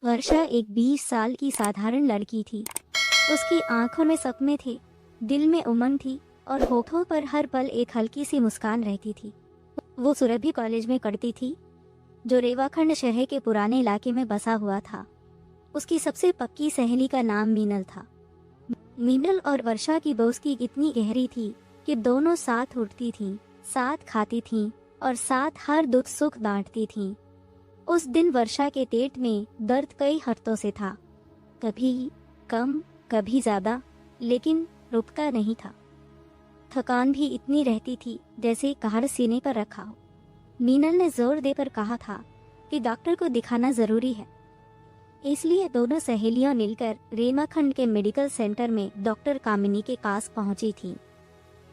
वर्षा एक 20 साल की साधारण लड़की थी। उसकी आंखों में सपने थे, दिल में उमंग थी और होठों पर हर पल एक हल्की सी मुस्कान रहती थी। वो सुरभि कॉलेज में पढ़ती थी, जो रेवाखंड शहर के पुराने इलाके में बसा हुआ था। उसकी सबसे पक्की सहेली का नाम मीनल था। मीनल और वर्षा की दोस्ती इतनी गहरी थी कि दोनों साथ उठती थीं, साथ खाती थीं और साथ हर दुख सुख बांटती थीं। उस दिन वर्षा के पेट में दर्द कई हफ्तों से था, कभी कम कभी ज्यादा, लेकिन रुकता नहीं था। थकान भी इतनी रहती थी जैसे कहर सीने पर रखा हो। मीनल ने जोर देकर कहा था कि डॉक्टर को दिखाना जरूरी है। इसलिए दोनों सहेलियां मिलकर रेवाखंड के मेडिकल सेंटर में डॉक्टर कामिनी के पास पहुंची थीं।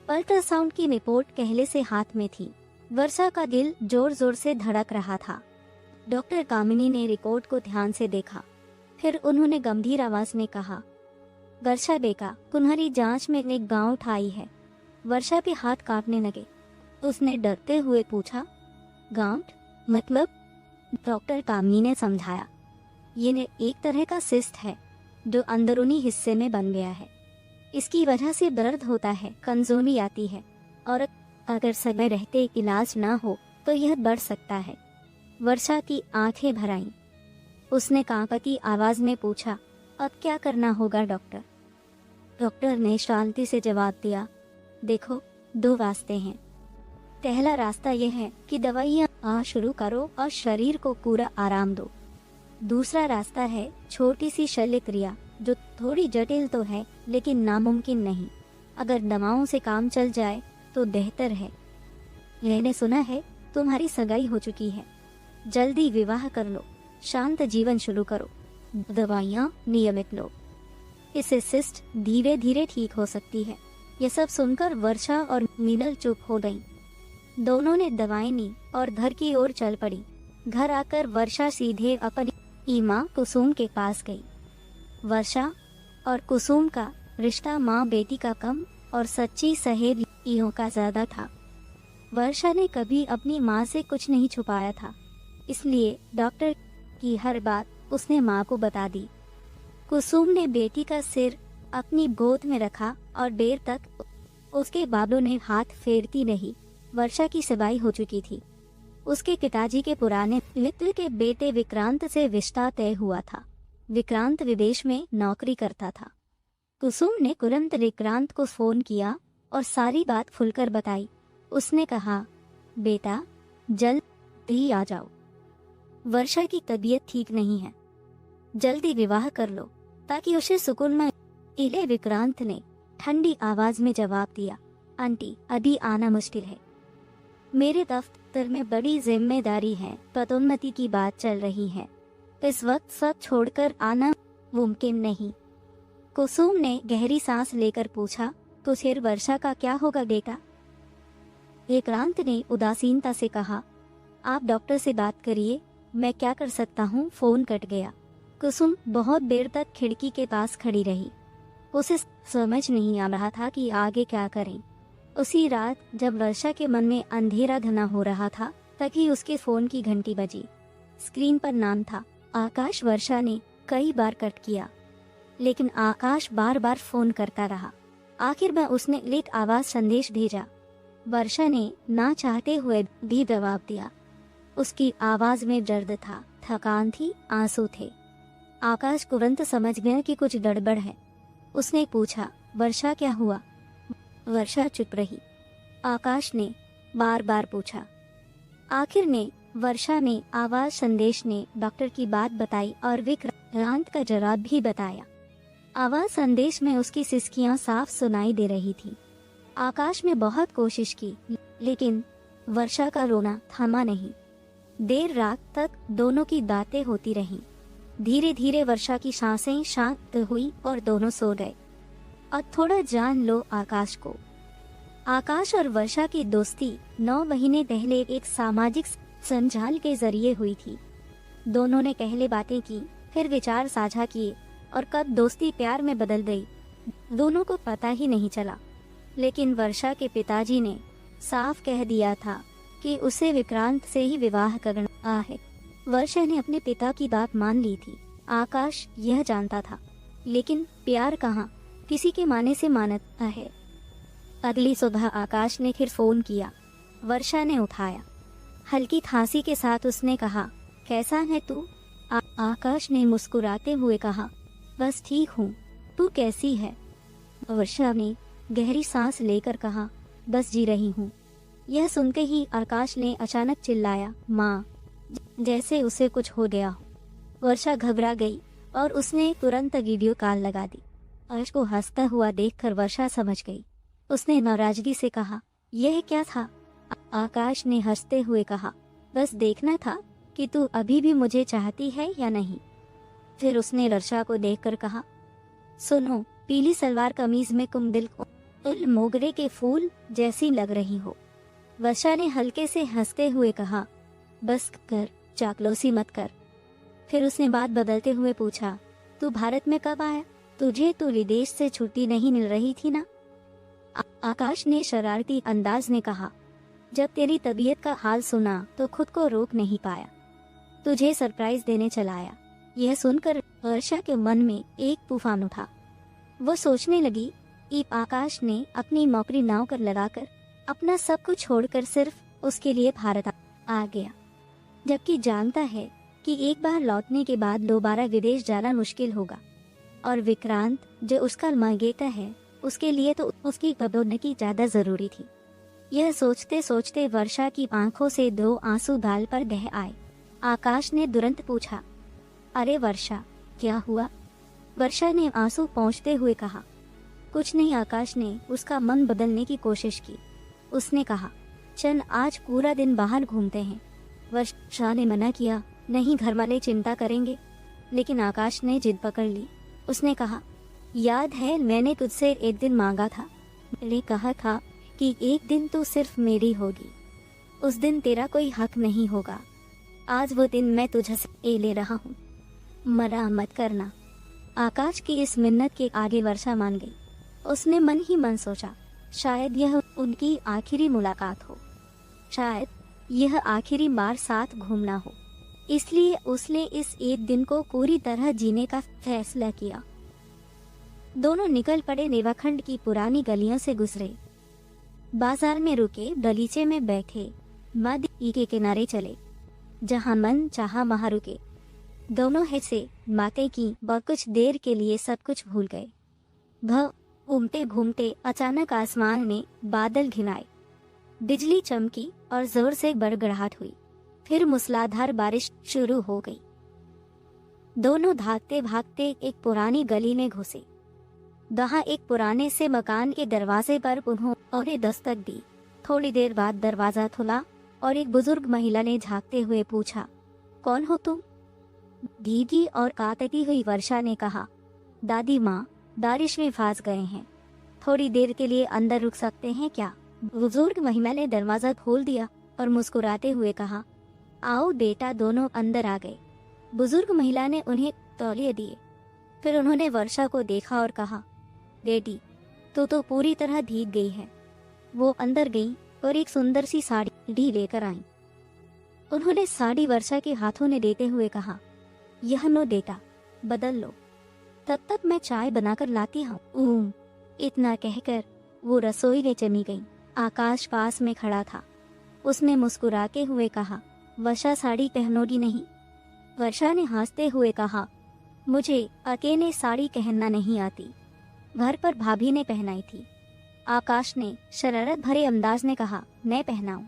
अल्ट्रासाउंड की रिपोर्ट पहले से हाथ में थी। वर्षा का दिल जोर जोर से धड़क रहा था। डॉक्टर कामिनी ने रिपोर्ट को ध्यान से देखा, फिर उन्होंने गंभीर आवाज में कहा, वर्षा बेटा, तुम्हारी जांच में एक गांठ आई है। वर्षा के हाथ कांपने लगे। उसने डरते हुए पूछा, गांठ मतलब? डॉक्टर कामिनी ने समझाया, ये एक तरह का सिस्ट है जो अंदरूनी हिस्से में बन गया है। इसकी वजह से दर्द होता है, कमजोरी आती है और अगर समय रहते इलाज ना हो तो यह बढ़ सकता है। वर्षा की आंखें भर आईं। उसने कांपती आवाज में पूछा, अब क्या करना होगा डॉक्टर? डॉक्टर ने शांति से जवाब दिया, देखो, दो रास्ते हैं। पहला रास्ता यह है कि दवाइयाँ शुरू करो और शरीर को पूरा आराम दो। दूसरा रास्ता है छोटी सी शल्य क्रिया, जो थोड़ी जटिल तो है लेकिन नामुमकिन नहीं। अगर दवाओं से काम चल जाए तो बेहतर है। मैंने सुना है तुम्हारी सगाई हो चुकी है, जल्दी विवाह कर लो, शांत जीवन शुरू करो, दवाइयाँ नियमित लो, इससे सिस्ट धीरे धीरे ठीक हो सकती है। यह सब सुनकर वर्षा और मीनल चुप हो गईं। दोनों ने दवाएं ली और घर की ओर चल पड़ी। घर आकर वर्षा सीधे अपनी माँ कुसुम के पास गई। वर्षा और कुसुम का रिश्ता माँ बेटी का कम और सच्ची सहेलियों का ज्यादा था। वर्षा ने कभी अपनी माँ से कुछ नहीं छुपाया था, इसलिए डॉक्टर की हर बात उसने माँ को बता दी। कुसुम ने बेटी का सिर अपनी गोद में रखा और देर तक उसके बालों ने हाथ फेरती रही। वर्षा की सगाई हो चुकी थी। उसके पिताजी के पुराने मित्र के बेटे विक्रांत से रिश्ता तय हुआ था। विक्रांत विदेश में नौकरी करता था। कुसुम ने तुरंत विक्रांत को फोन किया और सारी बात खुलकर बताई। उसने कहा, बेटा, जल्द ही आ जाओ, वर्षा की तबीयत ठीक नहीं है, जल्दी विवाह कर लो ताकि उसे सुकून में मिले। विक्रांत ने ठंडी आवाज में जवाब दिया, आंटी, अभी आना मुश्किल है, मेरे दफ्तर में बड़ी जिम्मेदारी है, पदोन्नति की बात चल रही है, इस वक्त सब छोड़कर आना मुमकिन नहीं। कुसुम ने गहरी सांस लेकर पूछा, तो फिर वर्षा का क्या होगा बेटा? विक्रांत ने उदासीनता से कहा, आप डॉक्टर से बात करिए, मैं क्या कर सकता हूँ। फोन कट गया। कुसुम बहुत देर तक खिड़की के पास खड़ी रही। उसे समझ नहीं आ रहा था कि आगे क्या करें। उसी रात जब वर्षा के मन में अंधेरा घना हो रहा था, तभी उसके फोन की घंटी बजी। स्क्रीन पर नाम था आकाश। वर्षा ने कई बार कट किया, लेकिन आकाश बार बार फोन करता रहा। आखिर में उसने लेट आवाज संदेश भेजा। वर्षा ने ना चाहते हुए भी जवाब दिया। उसकी आवाज में दर्द था, थकान थी, आंसू थे। आकाश तुरंत समझ गया कि कुछ गड़बड़ है। उसने पूछा, वर्षा क्या हुआ? वर्षा चुप रही। आकाश ने बार बार पूछा। आखिर में वर्षा ने आवाज संदेश ने डॉक्टर की बात बताई और विक्रांत का जवाब भी बताया। आवाज संदेश में उसकी सिसकियां साफ सुनाई दे रही थी। आकाश ने बहुत कोशिश की, लेकिन वर्षा का रोना थमा नहीं। देर रात तक दोनों की बातें होती रहीं। धीरे धीरे वर्षा की सांसें शांत हुई और दोनों सो गए। अब थोड़ा जान लो आकाश को। आकाश और वर्षा की दोस्ती 9 महीने पहले एक सामाजिक संजाल के जरिए हुई थी। दोनों ने पहले बातें की, फिर विचार साझा किए और कब दोस्ती प्यार में बदल गई, दोनों को पता ही नहीं चला। लेकिन वर्षा के पिताजी ने साफ कह दिया था कि उसे विक्रांत से ही विवाह करना है। वर्षा ने अपने पिता की बात मान ली थी। आकाश यह जानता था, लेकिन प्यार कहाँ किसी के माने से मानता है। अगली सुबह आकाश ने फिर फोन किया। वर्षा ने उठाया। हल्की खांसी के साथ उसने कहा, कैसा है तू? आकाश ने मुस्कुराते हुए कहा, बस ठीक हूँ, तू कैसी है? वर्षा ने गहरी सांस लेकर कहा, बस जी रही हूँ। यह सुनते ही आकाश ने अचानक चिल्लाया, माँ, जैसे उसे कुछ हो गया हो। वर्षा घबरा गई और उसने तुरंत वीडियो कॉल लगा दी। आकाश को हंसता हुआ देखकर वर्षा समझ गई। उसने नाराजगी से कहा, यह क्या था? आकाश ने हंसते हुए कहा, बस देखना था कि तू अभी भी मुझे चाहती है या नहीं। फिर उसने वर्षा को देखकर कहा, सुनो, पीली सलवार कमीज में तुम दिल को मोगरे के फूल जैसी लग रही हो। वर्षा ने हल्के से हंसते हुए कहा, बस कर, चापलूसी मत कर। फिर उसने बात बदलते हुए पूछा, तू भारत में कब आया? तुझे तो विदेश से छुट्टी नहीं मिल रही थी ना? आकाश ने शरारती अंदाज में कहा, जब तेरी तबीयत का हाल सुना तो खुद को रोक नहीं पाया, तुझे सरप्राइज देने चला आया। यह सुनकर वर्षा के मन में एक तूफान उठा। वो सोचने लगी कि आकाश ने अपनी नौकरी नाव कर लगाकर अपना सब कुछ छोड़कर सिर्फ उसके लिए भारत आ गया, जबकि जानता है कि एक बार लौटने के बाद दोबारा विदेश जाना मुश्किल होगा। और विक्रांत जो उसका मंगेता है, उसके लिए तो उसकी पदोन्नति ज्यादा जरूरी थी। यह सोचते सोचते वर्षा की आंखों से 2 आंसू गाल पर बह आए। आकाश ने तुरंत पूछा, अरे वर्षा, क्या हुआ? वर्षा ने आंसू पोंछते हुए कहा, कुछ नहीं। आकाश ने उसका मन बदलने की कोशिश की। उसने कहा, चल आज पूरा दिन बाहर घूमते हैं। वर्षा ने मना किया, नहीं, घर वाले चिंता करेंगे। लेकिन आकाश ने जिद पकड़ ली। उसने कहा, याद है मैंने तुझसे एक दिन मांगा था, मैंने कहा था कि एक दिन तू सिर्फ मेरी होगी, उस दिन तेरा कोई हक नहीं होगा। आज वो दिन मैं तुझसे ले रहा हूँ, मना मत करना। आकाश की इस मिन्नत के आगे वर्षा मान गई। उसने मन ही मन सोचा, शायद यह उनकी आखिरी मुलाकात हो, शायद यह आखिरी बार साथ घूमना हो। इसलिए उसने इस एक दिन को पूरी तरह जीने का फैसला किया। दोनों निकल पड़े। रेवाखंड की पुरानी गलियों से गुजरे, बाजार में रुके, बगीचे में बैठे, नदी के किनारे चले। जहां मन चाहा वहां रुके। दोनों हंसे, बातें की, और कुछ देर के लिए सब कुछ भूल गए। घूमते घूमते अचानक आसमान में बादल घिनाए, बिजली चमकी और जोर से गड़गड़ाहट हुई। फिर मूसलाधार बारिश शुरू हो गई। दोनों भागते भागते एक पुरानी गली में घुसे। वहां एक पुराने से मकान के दरवाजे पर उन्होंने दस्तक दी। थोड़ी देर बाद दरवाजा खुला और एक बुजुर्ग महिला ने झांकते हुए पूछा, कौन हो तुम? भीगी और कांपती हुई वर्षा ने कहा, दादी माँ, बारिश में फंस गए हैं, थोड़ी देर के लिए अंदर रुक सकते हैं क्या? बुजुर्ग महिला ने दरवाजा खोल दिया और मुस्कुराते हुए कहा, आओ बेटा। दोनों अंदर आ गए। बुजुर्ग महिला ने उन्हें तौलिए दिए। फिर उन्होंने वर्षा को देखा और कहा, बेटी, तो पूरी तरह भीग गई है। वो अंदर गई और एक सुंदर सी साड़ी लेकर आई। उन्होंने साड़ी वर्षा के हाथों में देते हुए कहा, यह लो बेटा, बदल लो, तब तक मैं चाय बनाकर लाती हूँ। इतना कहकर वो रसोई में चली गई। आकाश पास में खड़ा था। उसने मुस्कुराते हुए कहा, वर्षा साड़ी पहनोगी नहीं? वर्षा ने हंसते हुए कहा, मुझे अकेले साड़ी पहनना नहीं आती, घर पर भाभी ने पहनाई थी। आकाश ने शरारत भरे अंदाज में कहा, मैं पहनाऊं?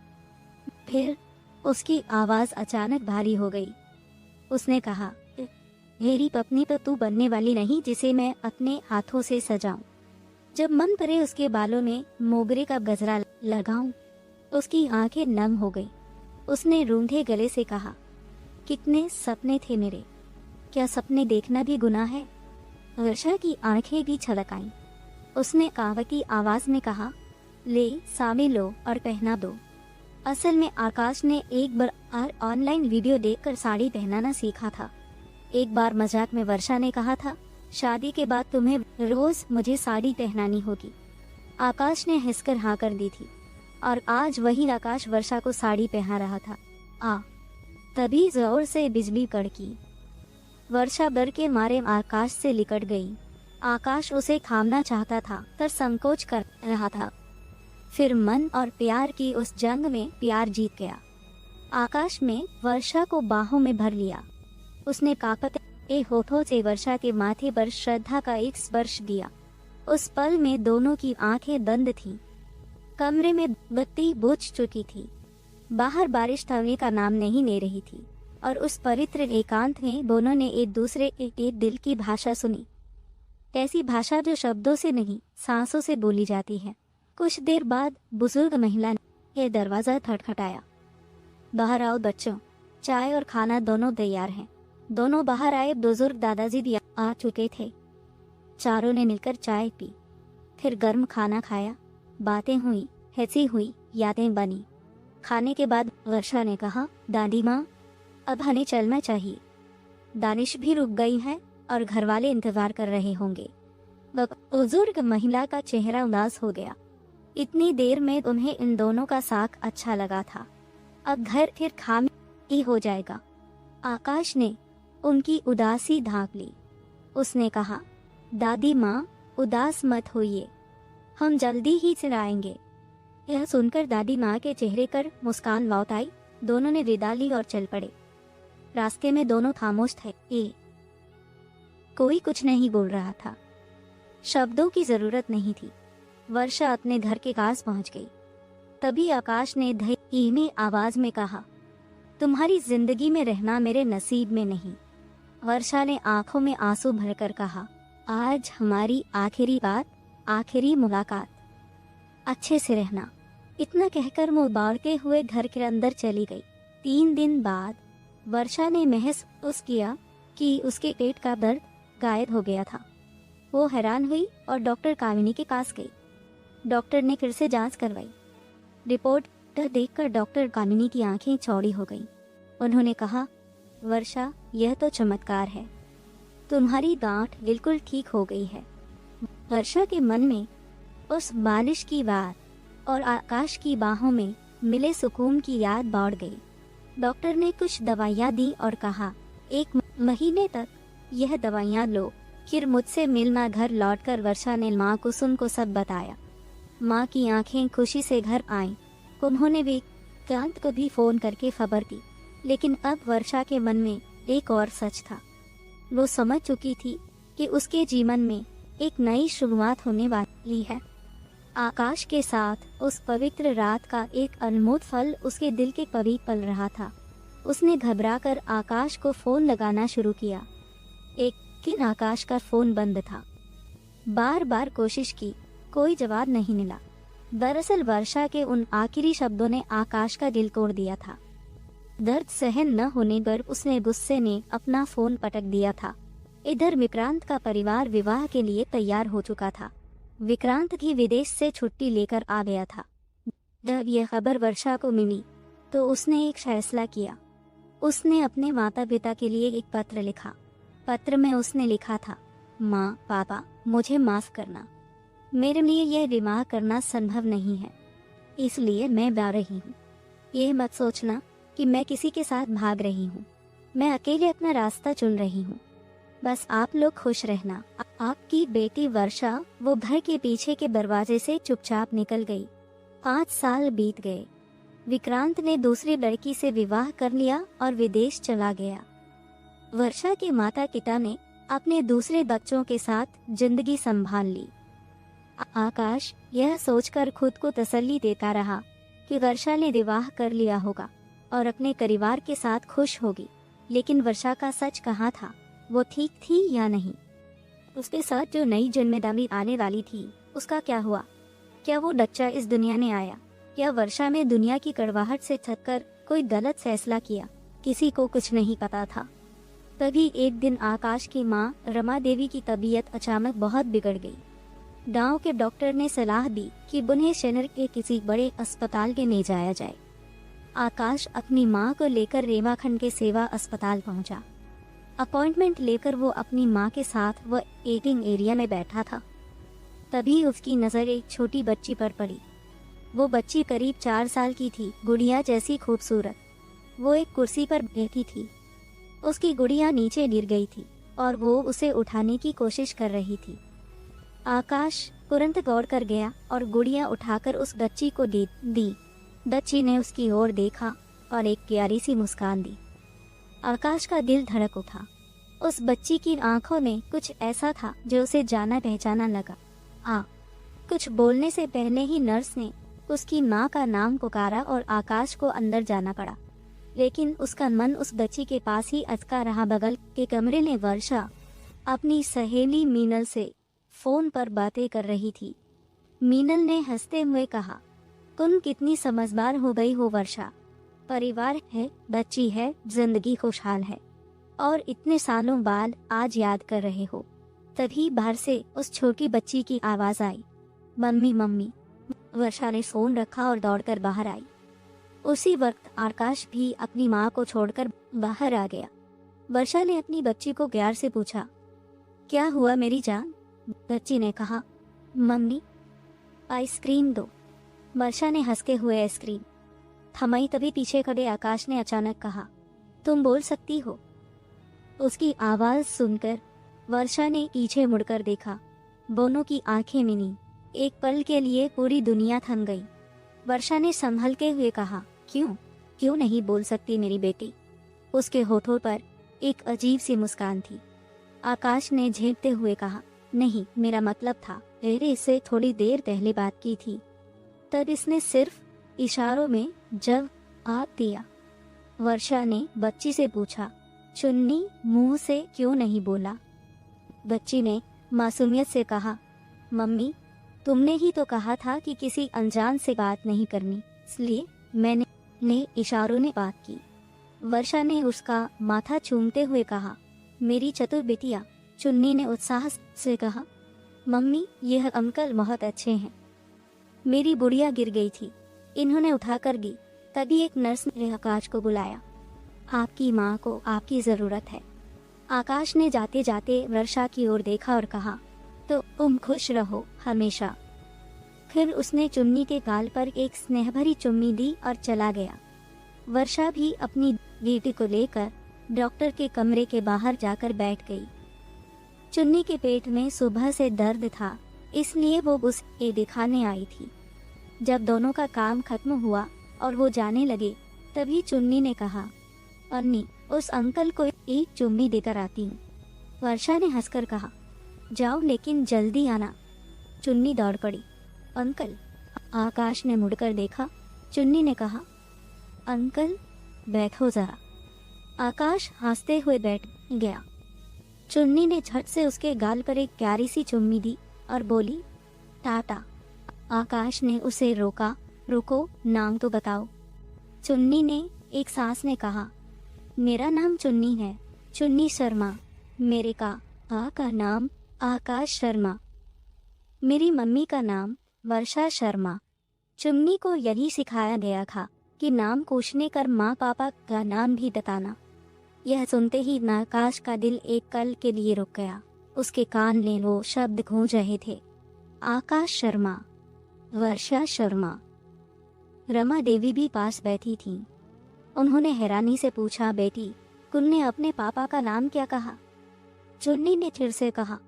फिर उसकी आवाज अचानक भारी हो गई। उसने कहा, मेरी पत्नी तो तू बनने वाली नहीं जिसे मैं अपने हाथों से सजाऊं। जब मन करे उसके बालों में मोगरे का गजरा लगाऊं। उसकी आंखें नम हो गई। उसने रूंधे गले से कहा, कितने सपने थे मेरे, क्या सपने देखना भी गुनाह है? वर्षा की आंखें भी छलक आईं। उसने कावती आवाज में कहा, ले साड़ी लो और पहना दो। असल में आकाश ने एक बार ऑनलाइन वीडियो देखकर साड़ी पहनाना सीखा था। एक बार मजाक में वर्षा ने कहा था, शादी के बाद तुम्हें रोज मुझे साड़ी पहनानी होगी। आकाश ने हंसकर हाँ कर दी थी और आज वही आकाश वर्षा को साड़ी पहना रहा था। तभी जोर से बिजली कड़की। वर्षा डर के मारे आकाश से लिकट गई। आकाश उसे थामना चाहता था पर संकोच कर रहा था। फिर मन और प्यार की उस जंग में प्यार जीत गया। आकाश ने वर्षा को बाहों में भर लिया। उसने कांपते होठों से वर्षा के माथे पर श्रद्धा का एक स्पर्श दिया। उस पल में दोनों की आंखें बंद थीं। कमरे में बत्ती बुझ चुकी थी। बाहर बारिश थमने का नाम नहीं ले रही थी और उस पवित्र एकांत में दोनों ने एक दूसरे के दिल की भाषा सुनी। ऐसी भाषा जो शब्दों से नहीं, सांसों से बोली जाती है। कुछ देर बाद बुजुर्ग महिला ने दरवाजा खटखटाया। बाहर आओ बच्चों, चाय और खाना दोनों तैयार हैं। दोनों बाहर आए। बुजुर्ग दादाजी भी आ चुके थे। चारों ने मिलकर चाय पी, फिर गर्म खाना खाया। बातें हुई, हंसी हुई, यादें बनी। खाने के बाद वर्षा ने कहा, दादी माँ, अब हमें चलना चाहिए। दानिश भी रुक गई है और घर वाले इंतजार कर रहे होंगे। बुजुर्ग महिला का चेहरा उदास हो गया। इतनी देर में उन्हें इन दोनों का साथ अच्छा लगा था। अब घर फिर खाली हो जाएगा। आकाश ने उनकी उदासी ढांक ली। उसने कहा, दादी माँ, उदास मत होइए, हम जल्दी ही चिल्लाएंगे। यह सुनकर दादी माँ के चेहरे पर मुस्कान लौट आई। दोनों ने विदा ली और चल पड़े। रास्ते में दोनों खामोश थे। कोई कुछ नहीं बोल रहा था। शब्दों की जरूरत नहीं थी। वर्षा अपने घर के पास पहुंच गई। तभी आकाश ने धीमी आवाज में कहा, तुम्हारी जिंदगी में रहना मेरे नसीब में नहीं। वर्षा ने आंखों में आंसू भरकर कहा, आज हमारी आखिरी बात, आखिरी मुलाकात, अच्छे से रहना। इतना कहकर मुंह बाढ़ते हुए घर के अंदर चली गई। 3 दिन बाद वर्षा ने महसूस किया कि उसके पेट का दर्द गायब हो गया था। वो हैरान हुई और डॉक्टर कामिनी के पास गई। डॉक्टर ने फिर से जांच करवाई। रिपोर्ट देखकर डॉक्टर कामिनी की आंखें चौड़ी हो गईं। उन्होंने कहा, वर्षा, यह तो चमत्कार है। तुम्हारी गांठ बिल्कुल ठीक हो गई है। वर्षा के मन में उस बारिश की बात और आकाश की बाहों में मिले सुकून की याद बढ़ गई। डॉक्टर ने कुछ दवाइयाँ दी और कहा, 1 महीने तक यह दवाइयाँ लो, फिर मुझसे मिलना। घर लौटकर वर्षा ने माँ कुसुम को सब बताया। माँ की आंखें खुशी से घर आईं। उन्होंने विक्रांत को भी फोन करके खबर दी। लेकिन अब वर्षा के मन में एक और सच था। वो समझ चुकी थी कि उसके जीवन में एक नई शुरुआत होने वाली है। आकाश के साथ उस पवित्र रात का एक अनमोल फल उसके दिल के करीब पल रहा था। उसने घबराकर आकाश को फोन लगाना शुरू किया, लेकिन आकाश का फोन बंद था। बार बार कोशिश की, कोई जवाब नहीं मिला। दरअसल वर्षा के उन आखिरी शब्दों ने आकाश का दिल तोड़ दिया था। दर्द सहन न होने पर उसने गुस्से में अपना फोन पटक दिया था। इधर विक्रांत का परिवार विवाह के लिए तैयार हो चुका था। विक्रांत भी विदेश से छुट्टी लेकर आ गया था। जब यह खबर वर्षा को मिली तो उसने एक फैसला किया। उसने अपने माता पिता के लिए एक पत्र लिखा। पत्र में उसने लिखा था, माँ, पापा, मुझे माफ करना। मेरे लिए यह विवाह करना संभव नहीं है, इसलिए मैं जा रही हूँ। यह मत सोचना कि मैं किसी के साथ भाग रही हूँ। मैं अकेले अपना रास्ता चुन रही हूँ। बस आप लोग खुश रहना। आपकी बेटी वर्षा वो घर के पीछे के दरवाजे से चुपचाप निकल गई। 5 साल बीत गए। विक्रांत ने दूसरी लड़की से विवाह कर लिया और विदेश चला गया। वर्षा के माता पिता ने अपने दूसरे बच्चों के साथ जिंदगी संभाल ली। आकाश यह सोचकर खुद को तसल्ली देता रहा कि वर्षा ने विवाह कर लिया होगा और अपने परिवार के साथ खुश होगी। लेकिन वर्षा का सच कहाँ था? वो ठीक थी या नहीं? उसके साथ जो नई जिम्मेदारी आने वाली थी, उसका क्या हुआ? क्या वो बच्चा इस दुनिया में आया? क्या वर्षा में दुनिया की कड़वाहट से थककर कोई गलत फैसला किया? किसी को कुछ नहीं पता था। तभी एक दिन आकाश की माँ रमा देवी की तबीयत अचानक बहुत बिगड़ गई। गांव के डॉक्टर ने सलाह दी कि उन्हें शहर के किसी बड़े अस्पताल के ले जाया जाए। आकाश अपनी माँ को लेकर रेवाखंड के सेवा अस्पताल पहुंचा। अपॉइंटमेंट लेकर वो अपनी माँ के साथ वो वेटिंग एरिया में बैठा था। तभी उसकी नज़र एक छोटी बच्ची पर पड़ी। वो बच्ची करीब 4 साल की थी, गुड़िया जैसी खूबसूरत। वो एक कुर्सी पर बैठी थी। उसकी गुड़िया नीचे गिर गई थी और वो उसे उठाने की कोशिश कर रही थी। आकाश तुरंत दौड़ कर गया और गुड़िया उठाकर उस बच्ची को दे दी। बच्ची ने उसकी ओर देखा और एक प्यारी सी मुस्कान दी। आकाश का दिल धड़क उठा। उस बच्ची की आंखों में कुछ ऐसा था जो उसे जाना पहचाना लगा। कुछ बोलने से पहले ही नर्स ने उसकी माँ का नाम पुकारा और आकाश को अंदर जाना पड़ा, लेकिन उसका मन उस बच्ची के पास ही अटका रहा। बगल के कमरे में वर्षा अपनी सहेली मीनल से फोन पर बातें कर रही थी। मीनल ने हंसते हुए कहा, तुम कितनी समझदार हो गई हो वर्षा। परिवार है, बच्ची है, जिंदगी खुशहाल है और इतने सालों बाद आज याद कर रहे हो। तभी बाहर से उस छोटी बच्ची की आवाज आई, मम्मी मम्मी। वर्षा ने फोन रखा और दौड़कर बाहर आई। उसी वक्त आकाश भी अपनी माँ को छोड़कर बाहर आ गया। वर्षा ने अपनी बच्ची को प्यार से पूछा, क्या हुआ मेरी जान? बच्ची ने कहा, मम्मी आइसक्रीम दो। वर्षा ने हंसते हुए आइसक्रीम थमाई। तभी पीछे खड़े आकाश ने अचानक कहा, तुम बोल सकती हो? उसकी आवाज सुनकर वर्षा ने पीछे मुड़कर देखा। दोनों की आंखें मिली। एक पल के लिए पूरी दुनिया थम गई। वर्षा ने संभलते हुए कहा, क्यों नहीं बोल सकती मेरी बेटी? उसके होठों पर एक अजीब सी मुस्कान थी। आकाश ने झेपते हुए कहा, नहीं, मेरा मतलब था, मेरे इससे थोड़ी देर पहले बात की थी। तब इसने सिर्फ इशारों में जवाब दिया। वर्षा ने बच्ची से पूछा, चुन्नी मुंह से क्यों नहीं बोला? बच्ची ने मासूमियत से कहा, मम्मी तुमने ही तो कहा था कि किसी अनजान से बात नहीं करनी, इसलिए मैंने इशारों में बात की। वर्षा ने उसका माथा चूमते हुए कहा, मेरी चतुर बेटिया। चुन्नी ने उत्साह से कहा, मम्मी यह अंकल बहुत अच्छे हैं। मेरी बुढ़िया गिर गई थी, इन्होंने उठाकर दी। तभी एक नर्स ने आकाश को बुलाया, आपकी माँ को आपकी जरूरत है। आकाश ने जाते जाते वर्षा की ओर देखा और कहा, तो तुम खुश रहो हमेशा। फिर उसने चुन्नी के गाल पर एक स्नेहभरी चुम्मी दी और चला गया। वर्षा भी अपनी बेटी को लेकर डॉक्टर के कमरे के बाहर जाकर बैठ गई। चुन्नी के पेट में सुबह से दर्द था, इसलिए वो उसे दिखाने आई थी। जब दोनों का काम खत्म हुआ और वो जाने लगे, तभी चुन्नी ने कहा, अन्नी उस अंकल को एक चुम्मी देकर आती हूँ। वर्षा ने हंसकर कहा, जाओ लेकिन जल्दी आना। चुन्नी दौड़ पड़ी। अंकल? आकाश ने मुड़कर देखा। चुन्नी ने कहा, अंकल बैठो जरा। आकाश हंसते हुए बैठ गया। चुन्नी ने झट से उसके गाल पर एक प्यारी सी चुम्मी दी और बोली, टाटा। आकाश ने उसे रोका, रुको, नाम तो बताओ। चुन्नी ने एक सांस में कहा, मेरा नाम चुन्नी है, चुन्नी शर्मा। मेरे का नाम आकाश शर्मा। मेरी मम्मी का नाम वर्षा शर्मा। चुन्नी को यही सिखाया गया था कि नाम पूछने कर माँ पापा का नाम भी बताना। यह सुनते ही आकाश का दिल एक पल के लिए रुक गया। उसके कान में वो शब्द गूंज रहे थे, आकाश शर्मा, वर्षा शर्मा। रमा देवी भी पास बैठी थी। उन्होंने हैरानी से पूछा, बेटी तुमने अपने पापा का नाम क्या कहा? चुन्नी ने फिर से कहा,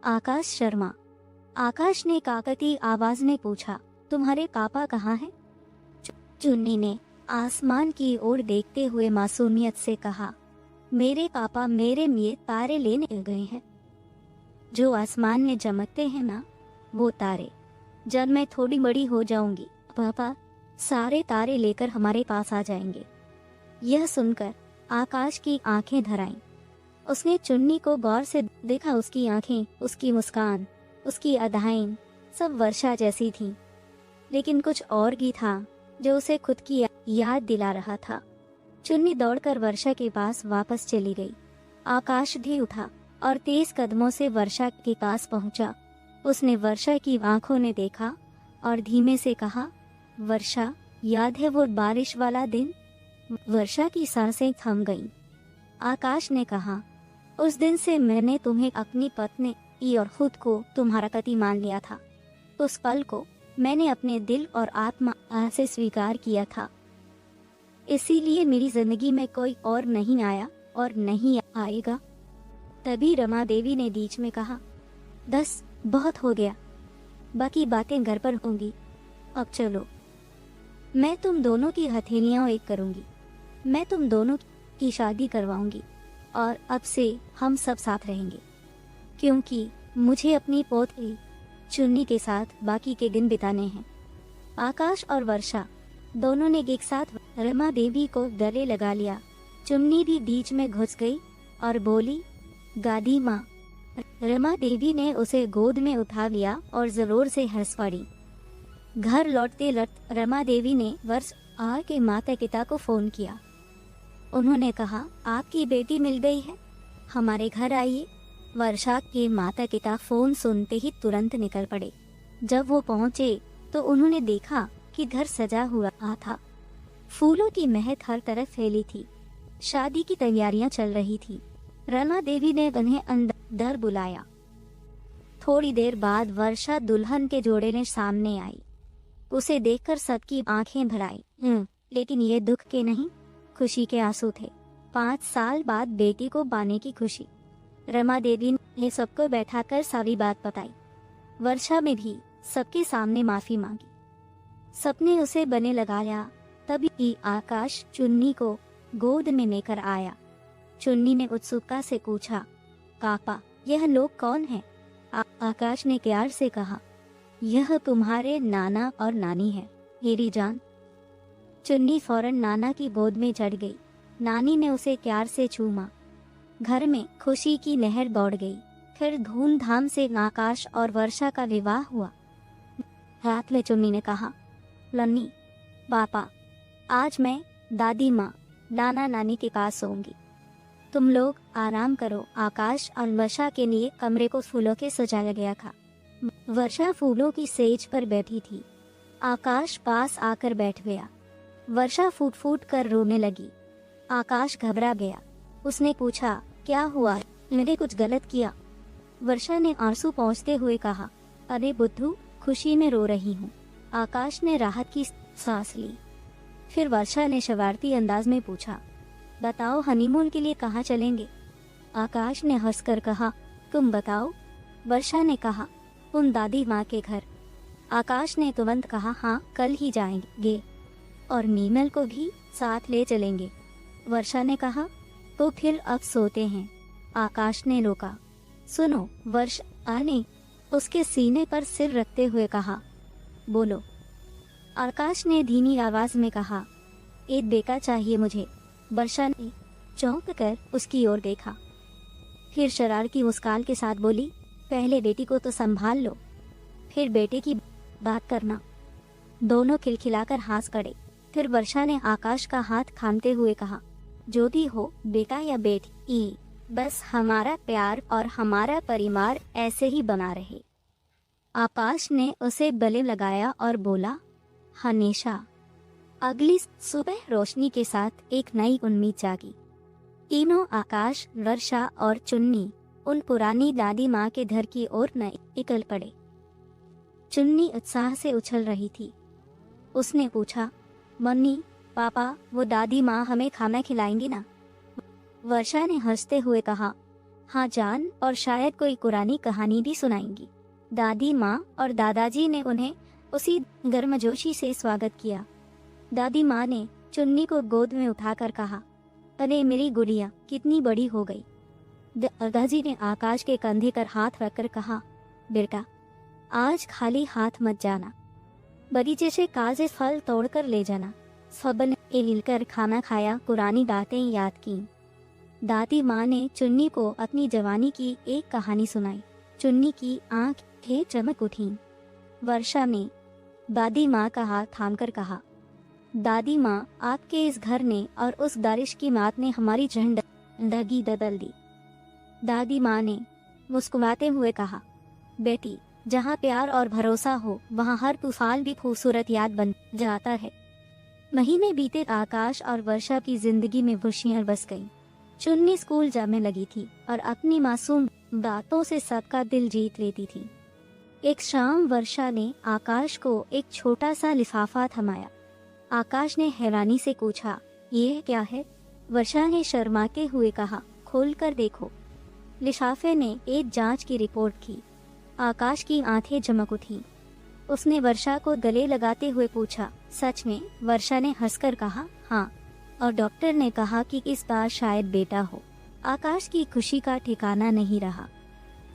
आकाश शर्मा। आकाश ने काकती आवाज में पूछा, तुम्हारे पापा कहाँ हैं? चुन्नी ने आसमान की ओर देखते हुए मासूमियत से कहा, मेरे पापा मेरे लिए तारे लेने गए हैं। जो आसमान में चमकते हैं ना, वो तारे। जब मैं थोड़ी बड़ी हो जाऊंगी, पापा सारे तारे लेकर हमारे पास आ जाएंगे। यह सुनकर आकाश की आंखें भर आईं। उसने चुन्नी को गौर से देखा। उसकी आंखें, उसकी मुस्कान, उसकी अदाएं सब वर्षा जैसी थीं, लेकिन कुछ और भी था जो उसे खुद की याद दिला रहा था। चुन्नी दौड़कर वर्षा के पास वापस चली गई। आकाश भी उठा और तेज कदमों से वर्षा के पास पहुंचा। उसने वर्षा की आंखों में देखा और धीमे से कहा, वर्षा, याद है वो बारिश वाला दिन? वर्षा की सांसें थम गईं। आकाश ने कहा, उस दिन से मैंने तुम्हें अपनी पत्नी और खुद को तुम्हारा पति मान लिया था। उस पल को मैंने अपने दिल और आत्मा से स्वीकार किया था। इसीलिए मेरी जिंदगी में कोई और नहीं आया और नहीं आएगा। तभी रमा देवी ने बीच में कहा, 10 बहुत हो गया, बाकी बातें घर पर होंगी, अब चलो। मैं तुम दोनों की हथेलियां एक करूंगी, मैं तुम दोनों की शादी करवाऊंगी और अब से हम सब साथ रहेंगे, क्योंकि मुझे अपनी पोती चुन्नी के साथ बाकी के दिन बिताने हैं। आकाश और वर्षा दोनों ने एक साथ रमा देवी को गले लगा लिया। चुन्नी भी बीच में घुस गई और बोली, गादी माँ। रमा देवी ने उसे गोद में उठा लिया और जोर से हंस पड़ी। घर लौटते रमा देवी ने वर्षा के माता पिता को फोन किया। उन्होंने कहा, आपकी बेटी मिल गई है, हमारे घर आइए। वर्षा के माता पिता फोन सुनते ही तुरंत निकल पड़े। जब वो पहुंचे तो उन्होंने देखा कि घर सजा हुआ था, फूलों की महक हर तरफ फैली थी, शादी की तैयारियां चल रही थी। रमा देवी ने उन्हें अंदर बुलाया। थोड़ी देर बाद वर्षा दुल्हन के जोड़े ने सामने आई। उसे देखकर सबकी आंखें भर आई, लेकिन ये दुख के नहीं, खुशी के आंसू थे। 5 साल बाद बेटी को पाने की खुशी। रमा देवी ने सबको बैठाकर सारी बात बताई। वर्षा में भी सबके सामने माफी मांगी। सबने उसे बने लगाया। तभी आकाश चुन्नी को गोद में लेकर आया। चुन्नी ने उत्सुकता से पूछा, पापा यह लोग कौन हैं? आकाश ने प्यार से कहा, यह तुम्हारे नाना और नानी है मेरी जान। चुन्नी फौरन नाना की गोद में चढ़ गई। नानी ने उसे प्यार से चूमा। घर में खुशी की लहर दौड़ गई। फिर धूमधाम से आकाश और वर्षा का विवाह हुआ। रात में चुन्नी ने कहा, लन्नी पापा, आज मैं दादी माँ नाना नानी के पास सोऊंगी, तुम लोग आराम करो। आकाश और वर्षा के लिए कमरे को फूलों के सजाया गया था। वर्षा फूलों की सेज पर बैठी थी। आकाश पास आकर बैठ गया। वर्षा फूट फूट कर रोने लगी। आकाश घबरा गया। उसने पूछा, क्या हुआ, मैंने कुछ गलत किया? वर्षा ने आंसू पोंछते हुए कहा, अरे बुद्धू, खुशी में रो रही हूँ। आकाश ने राहत की सांस ली। फिर वर्षा ने शरारती अंदाज में पूछा, बताओ हनीमून के लिए कहाँ चलेंगे? आकाश ने हंसकर कहा, तुम बताओ। वर्षा ने कहा, उन दादी माँ के घर। आकाश ने तुरंत कहा, हाँ कल ही जाएंगे और मीमल को भी साथ ले चलेंगे। वर्षा ने कहा, तो फिर अब सोते हैं। आकाश ने रोका। सुनो, वर्षा ने उसके सीने पर सिर रखते हुए कहा, बोलो। आकाश ने धीमी आवाज में कहा, एक बेटा चाहिए मुझे। वर्षा ने चौंक कर उसकी ओर देखा। फिर शरार की मुस्कान के साथ बोली, पहले बेटी को तो संभाल लो, फिर बेटे की बात करना। दोनों खिलखिलाकर हंस पड़े। फिर वर्षा ने आकाश का हाथ थामते हुए कहा, जो भी हो, बेटा या बेटी, बस हमारा प्यार और हमारा परिवार ऐसे ही बना रहे। आकाश ने उसे गले लगाया और बोला, हमेशा। अगली सुबह रोशनी के साथ एक नई उम्मीद जागी। तीनों आकाश, वर्षा और चुन्नी उन पुरानी दादी माँ के घर की ओर निकल पड़े। चुन्नी उत्साह से उछल रही थी। उसने पूछा, मम्मी पापा, वो दादी माँ हमें खाना खिलाएंगी ना? वर्षा ने हंसते हुए कहा, हाँ जान, और शायद कोई पुरानी कहानी भी सुनाएंगी। दादी माँ और दादाजी ने उन्हें उसी गर्मजोशी से स्वागत किया। दादी माँ ने चुन्नी को गोद में उठाकर कहा, अरे मेरी गुड़िया कितनी बड़ी हो गई। दादाजी ने आकाश के कंधे पर हाथ रखकर कहा, बेटा आज खाली हाथ मत जाना, बगीचे से ताजे फल तोड़कर ले जाना। सबने मिलकर खाना खाया, पुरानी बातें याद की। दादी माँ ने चुन्नी को अपनी जवानी की एक कहानी सुनाई। चुन्नी की आंखें चमक उठी। वर्षा ने दादी माँ का हाथ थामकर कहा, दादी माँ, आपके इस घर ने और उस बारिश की मात ने हमारी जिंदगी बदल दी। दादी माँ ने मुस्कुराते हुए कहा, बेटी, जहाँ प्यार और भरोसा हो वहाँ हर तूफान भी खूबसूरत याद बन जाता है। महीने बीते, आकाश और वर्षा की जिंदगी में खुशियाँ बस गईं। चुन्नी स्कूल जाने लगी थी और अपनी मासूम बातों से सबका दिल जीत लेती थी। एक शाम वर्षा ने आकाश को एक छोटा सा लिफाफा थमाया। आकाश ने हैरानी से पूछा, ये क्या है? वर्षा ने शर्माते हुए कहा, खोल कर देखो। लिफाफे ने एक जांच की रिपोर्ट की। आकाश की आंखें चमक उठी। उसने वर्षा को गले लगाते हुए पूछा, सच में? वर्षा ने हंसकर कहा, हाँ। और डॉक्टर ने कहा कि इस बार शायद बेटा हो। आकाश की खुशी का ठिकाना नहीं रहा।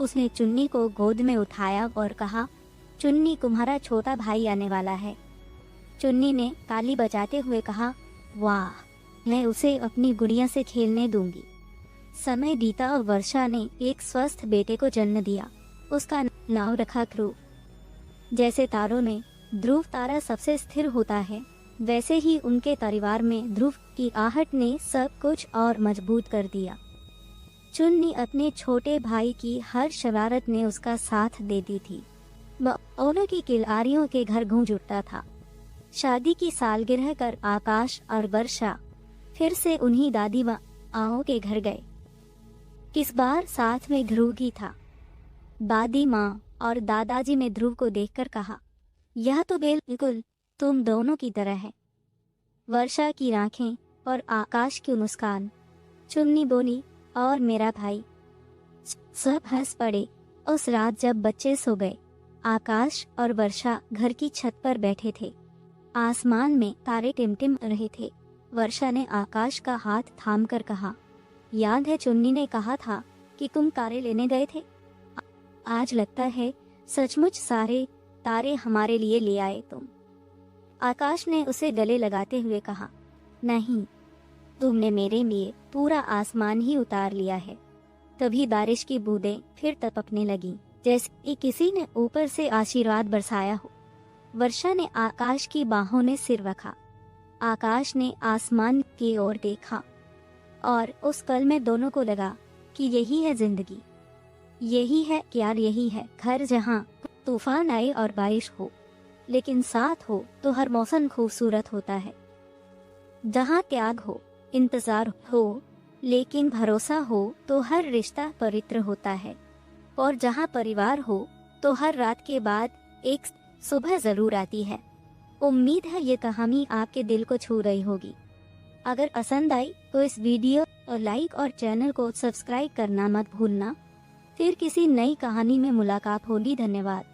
उसने चुन्नी को गोद में उठाया और कहा, चुन्नी, तुम्हारा छोटा भाई आने वाला है। चुन्नी ने ताली बजाते हुए कहा, वाह, मैं उसे अपनी गुड़िया से खेलने दूंगी। समय बीता और वर्षा ने एक स्वस्थ बेटे को जन्म दिया। उसका नाम रखा ध्रुव। जैसे तारों में ध्रुव तारा सबसे स्थिर होता है, वैसे ही उनके परिवार में ध्रुव की आहट ने सब कुछ और मजबूत कर दिया। चुन्नी अपने छोटे भाई की हर शरारत में उसका साथ देती थी। ओलो की किलारियों के घर गूंज उठता था। शादी की सालगिरह कर आकाश और वर्षा फिर से उन्हीं दादी व आओ के घर गए। इस बार साथ में ध्रुव ही था। दादी माँ और दादाजी ने ध्रुव को देखकर कहा, यह तो बिल्कुल तुम दोनों की तरह है। वर्षा की आंखें और आकाश की मुस्कान। चुन्नी बोली, और मेरा भाई। सब हंस पड़े। उस रात जब बच्चे सो गए, आकाश और वर्षा घर की छत पर बैठे थे। आसमान में तारे टिमटिम रहे थे। वर्षा ने आकाश का हाथ थामकर कहा, याद है चुन्नी ने कहा था कि तुम तारे लेने गए थे? आज लगता है सचमुच सारे तारे हमारे लिए ले आए तुम। आकाश ने उसे गले लगाते हुए कहा, नहीं, तुमने मेरे लिए पूरा आसमान ही उतार लिया है। तभी बारिश की बूंदें फिर टपकने लगी, जैसे किसी ने ऊपर से आशीर्वाद बरसाया हो। वर्षा ने आकाश की बाहों में सिर रखा। आकाश ने आसमान की ओर देखा और उस पल में दोनों को लगा कि यही है जिंदगी, यही है प्यार, यही है घर जहाँ तूफान आए और बारिश हो, लेकिन साथ हो तो हर मौसम खूबसूरत होता है। जहाँ त्याग हो, इंतजार हो, लेकिन भरोसा हो तो हर रिश्ता पवित्र होता है। और जहाँ परिवार हो तो हर रात के बाद एक सुबह जरूर आती है। उम्मीद है ये कहानी आपके दिल को छू रही होगी। अगर पसंद आई तो इस वीडियो को लाइक और चैनल को सब्सक्राइब करना मत भूलना। फिर किसी नई कहानी में मुलाकात होगी। धन्यवाद।